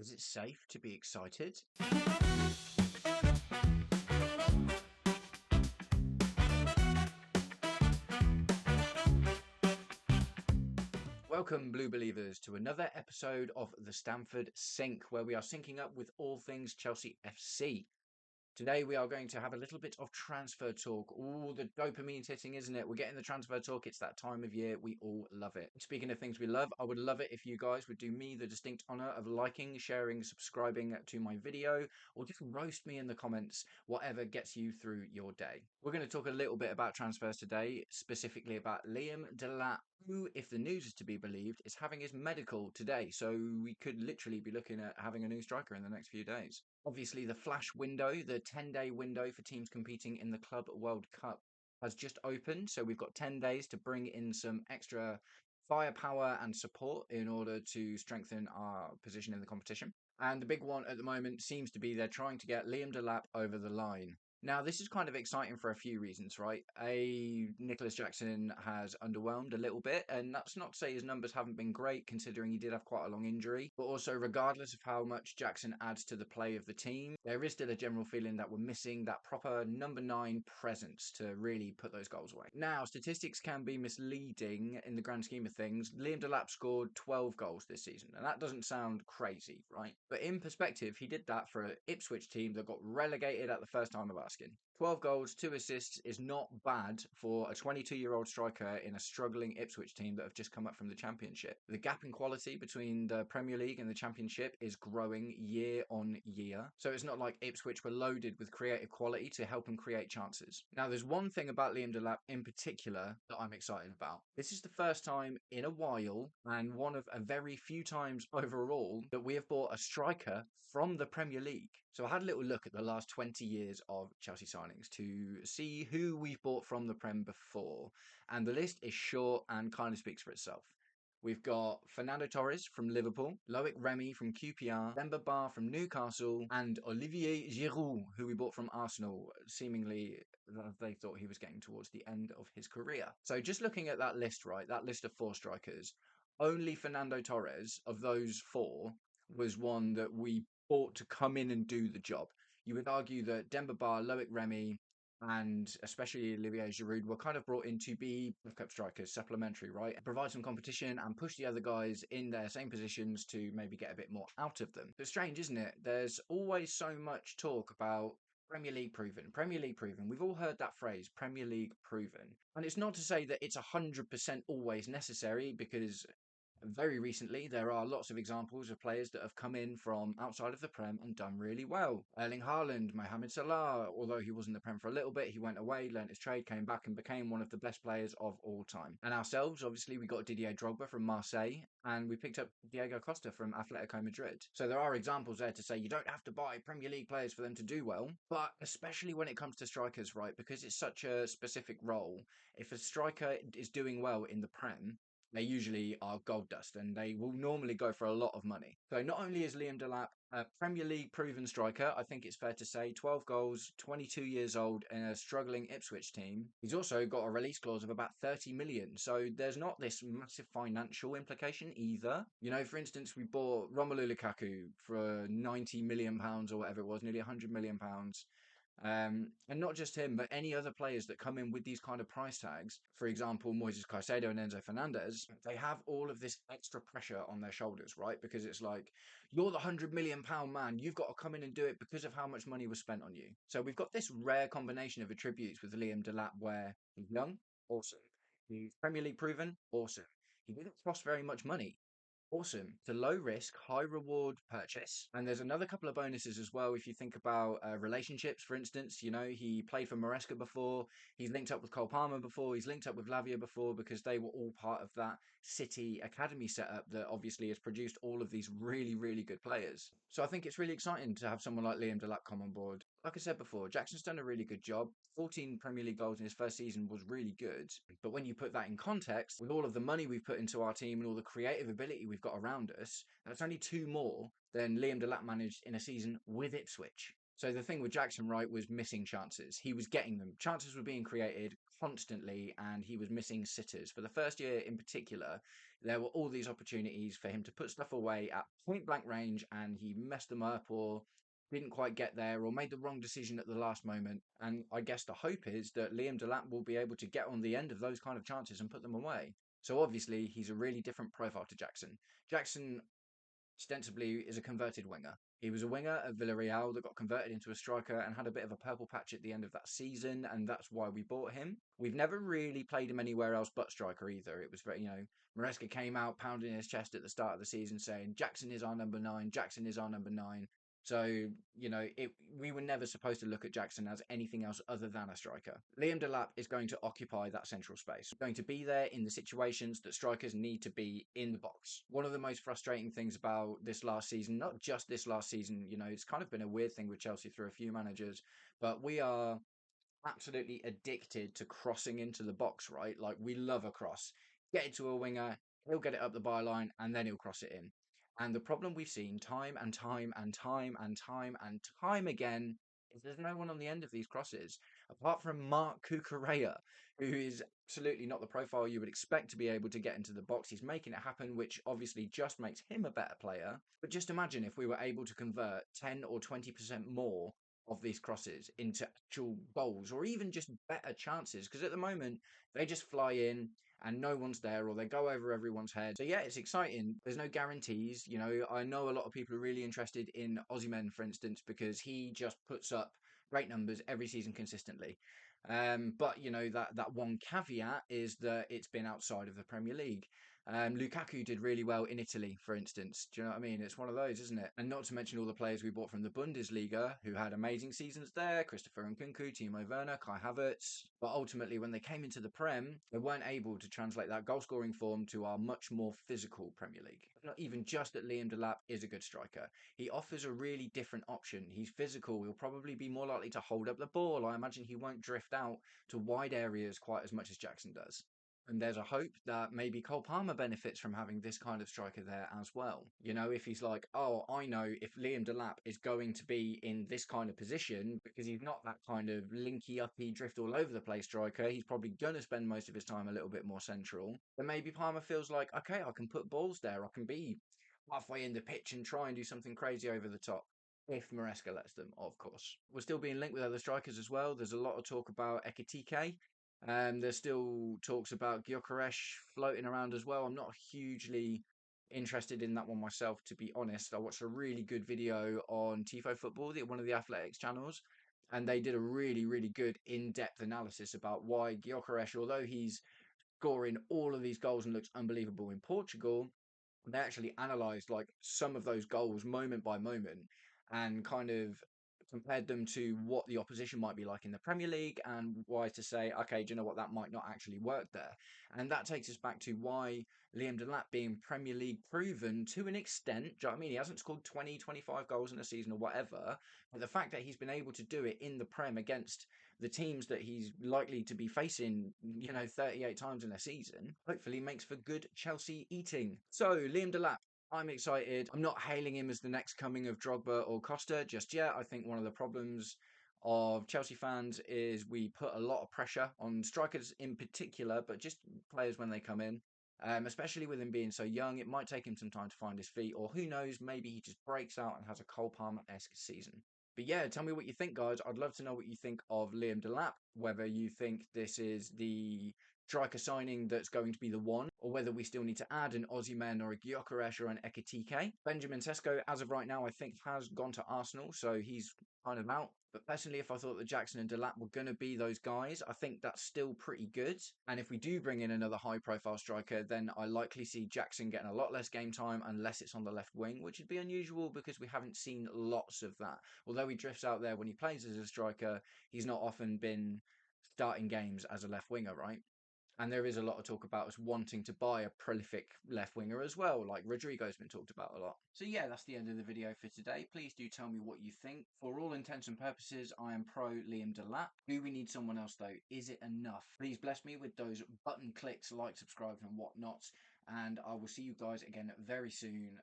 Is it safe to be excited? Welcome, Blue Believers, to another episode of the Stamford Sync, where we are syncing up with all things Chelsea FC. Today, we are going to have a little bit of transfer talk. All the dopamine's hitting, isn't it? We're getting the transfer talk. It's that time of year. We all love it. Speaking of things we love, I would love it if you guys would do me the distinct honor of liking, sharing, subscribing to my video, or just roast me in the comments, whatever gets you through your day. We're going to talk a little bit about transfers today, specifically about Liam DELAP, who, if the news is to be believed, is having his medical today. So we could literally be looking at having a new striker in the next few days. Obviously, the flash window, the 10-day window for teams competing in the Club World Cup has just opened. So we've got 10 days to bring in some extra firepower and support in order to strengthen our position in the competition. And the big one at the moment seems to be they're trying to get Liam DELAP over the line. Now, this is kind of exciting for a few reasons, right? Nicholas Jackson has underwhelmed a little bit, and that's not to say his numbers haven't been great, considering he did have quite a long injury. But also, regardless of how much Jackson adds to the play of the team, there is still a general feeling that we're missing that proper number 9 presence to really put those goals away. Now, statistics can be misleading in the grand scheme of things. Liam DELAP scored 12 goals this season, and that doesn't sound crazy, right? But in perspective, he did that for an Ipswich team that got relegated at the first time of asking. 12 goals, 2 assists is not bad for a 22-year-old striker in a struggling Ipswich team that have just come up from the Championship. The gap in quality between the Premier League and the Championship is growing year on year. So it's not like Ipswich were loaded with creative quality to help them create chances. Now, there's one thing about Liam DELAP in particular that I'm excited about. This is the first time in a while, and one of a very few times overall, that we have bought a striker from the Premier League. So I had a little look at the last 20 years of Chelsea signings to see who we've bought from the Prem before. And the list is short and kind of speaks for itself. We've got Fernando Torres from Liverpool, Loic Remy from QPR, Demba Ba from Newcastle, and Olivier Giroud, who we bought from Arsenal, seemingly they thought he was getting towards the end of his career. So just looking at that list, right, that list of 4 strikers, only Fernando Torres of those 4 was one that we bought to come in and do the job. You would argue that Demba Ba, Loic Remy, and especially Olivier Giroud were kind of brought in to be backup strikers, supplementary, right? Provide some competition and push the other guys in their same positions to maybe get a bit more out of them. But strange, isn't it? There's always so much talk about Premier League proven, Premier League proven. We've all heard that phrase, Premier League proven. And it's not to say that it's 100% always necessary, because very recently, there are lots of examples of players that have come in from outside of the Prem and done really well. Erling Haaland, Mohamed Salah, although he was in the Prem for a little bit, he went away, learnt his trade, came back and became one of the best players of all time. And ourselves, obviously, we got Didier Drogba from Marseille, and we picked up Diego Costa from Atletico Madrid. So there are examples there to say you don't have to buy Premier League players for them to do well, but especially when it comes to strikers, right, because it's such a specific role, if a striker is doing well in the Prem, they usually are gold dust and they will normally go for a lot of money. So not only is Liam DELAP a Premier League proven striker, I think it's fair to say, 12 goals, 22 years old in a struggling Ipswich team. He's also got a release clause of about 30 million. So there's not this massive financial implication either. You know, for instance, we bought Romelu Lukaku for 90 million pounds or whatever it was, nearly 100 million pounds. And not just him, but any other players that come in with these kind of price tags, for example, Moises Caicedo and Enzo Fernandez, they have all of this extra pressure on their shoulders, right? Because it's like, you're the £100 million man, you've got to come in and do it because of how much money was spent on you. So we've got this rare combination of attributes with Liam DELAP where he's young, awesome. He's Premier League proven, awesome. He didn't cost very much money. Awesome. It's a low risk, high reward purchase. And there's another couple of bonuses as well. If you think about relationships, for instance, you know, he played for Maresca before. He's linked up with Cole Palmer before. He's linked up with Lavia before because they were all part of that City Academy setup that obviously has produced all of these really, really good players. So I think it's really exciting to have someone like Liam DELAP come on board. Like I said before, Jackson's done a really good job. 14 Premier League goals in his first season was really good. But when you put that in context, with all of the money we've put into our team and all the creative ability we've got around us, that's only 2 more than Liam DELAP managed in a season with Ipswich. So the thing with Jackson, right, was missing chances. He was getting them. Chances were being created constantly, and he was missing sitters. For the first year in particular, there were all these opportunities for him to put stuff away at point blank range, and he messed them up or didn't quite get there or made the wrong decision at the last moment. And I guess the hope is that Liam Delap will be able to get on the end of those kind of chances and put them away. So obviously, he's a really different profile to Jackson. Jackson ostensibly is a converted winger. He was a winger at Villarreal that got converted into a striker and had a bit of a purple patch at the end of that season, and that's why we bought him. We've never really played him anywhere else but striker either. It was very, Maresca came out pounding his chest at the start of the season saying, Jackson is our number 9, Jackson is our number 9. So, we were never supposed to look at Jackson as anything else other than a striker. Liam Delap is going to occupy that central space, going to be there in the situations that strikers need to be in the box. One of the most frustrating things about this last season, not just this last season, it's kind of been a weird thing with Chelsea through a few managers, but we are absolutely addicted to crossing into the box, right? Like, we love a cross. Get it to a winger, he'll get it up the byline, and then he'll cross it in. And the problem we've seen time and time and time and time and time again is there's no one on the end of these crosses, apart from Mark Cucurella, who is absolutely not the profile you would expect to be able to get into the box. He's making it happen, which obviously just makes him a better player. But just imagine if we were able to convert 10 or 20% more of these crosses into actual goals or even just better chances, because at the moment they just fly in and no one's there or they go over everyone's head. So yeah, it's exciting. There's no guarantees. I know a lot of people are really interested in Osimhen, for instance, because he just puts up great numbers every season consistently. But that one caveat is that it's been outside of the Premier League. Lukaku did really well in Italy, for instance. Do you know what I mean? It's one of those, isn't it? And not to mention all the players we bought from the Bundesliga who had amazing seasons there. Christopher Nkunku, Timo Werner, Kai Havertz. But ultimately, when they came into the Prem, they weren't able to translate that goal-scoring form to our much more physical Premier League. Not even just that Liam Delap is a good striker. He offers a really different option. He's physical. He'll probably be more likely to hold up the ball. I imagine he won't drift out to wide areas quite as much as Jackson does. And there's a hope that maybe Cole Palmer benefits from having this kind of striker there as well. If he's like, oh, I know if Liam Delap is going to be in this kind of position, because he's not that kind of linky uppy, drift all over the place striker, he's probably going to spend most of his time a little bit more central. Then maybe Palmer feels like, okay, I can put balls there. I can be halfway in the pitch and try and do something crazy over the top. If Maresca lets them, of course. We're still being linked with other strikers as well. There's a lot of talk about Ekitike. There's still talks about Gyökeres floating around as well. I'm not hugely interested in that one myself, to be honest. I watched a really good video on Tifo Football, one of the athletics channels, and they did a really, really good in-depth analysis about why Gyökeres, although he's scoring all of these goals and looks unbelievable in Portugal, they actually analysed like some of those goals moment by moment and kind of compared them to what the opposition might be like in the Premier League and why to say, okay, do you know what, that might not actually work there. And that takes us back to why Liam Delap being Premier League proven to an extent, do you know what I mean? He hasn't scored 20, 25 goals in a season or whatever, but the fact that he's been able to do it in the Prem against the teams that he's likely to be facing, 38 times in a season, hopefully makes for good Chelsea eating. So, Liam Delap, I'm excited. I'm not hailing him as the next coming of Drogba or Costa just yet. I think one of the problems of Chelsea fans is we put a lot of pressure on strikers in particular, but just players when they come in. Especially with him being so young, it might take him some time to find his feet, or who knows, maybe he just breaks out and has a Cole Palmer-esque season. But yeah, tell me what you think, guys. I'd love to know what you think of Liam Delap, whether you think this is the striker signing that's going to be the one, or whether we still need to add an Osimhen or a Gyökeres or an Ekitike. Benjamin Sesko, as of right now, I think has gone to Arsenal, so he's kind of out. But personally, if I thought that Jackson and Delap were going to be those guys, I think that's still pretty good. And if we do bring in another high-profile striker, then I likely see Jackson getting a lot less game time unless it's on the left wing, which would be unusual because we haven't seen lots of that. Although he drifts out there when he plays as a striker, he's not often been starting games as a left winger, right? And there is a lot of talk about us wanting to buy a prolific left winger as well, like Rodrigo's been talked about a lot. So yeah, that's the end of the video for today. Please do tell me what you think. For all intents and purposes, I am pro Liam Delap. Do we need someone else though? Is it enough? Please bless me with those button clicks, like, subscribe and whatnot. And I will see you guys again very soon.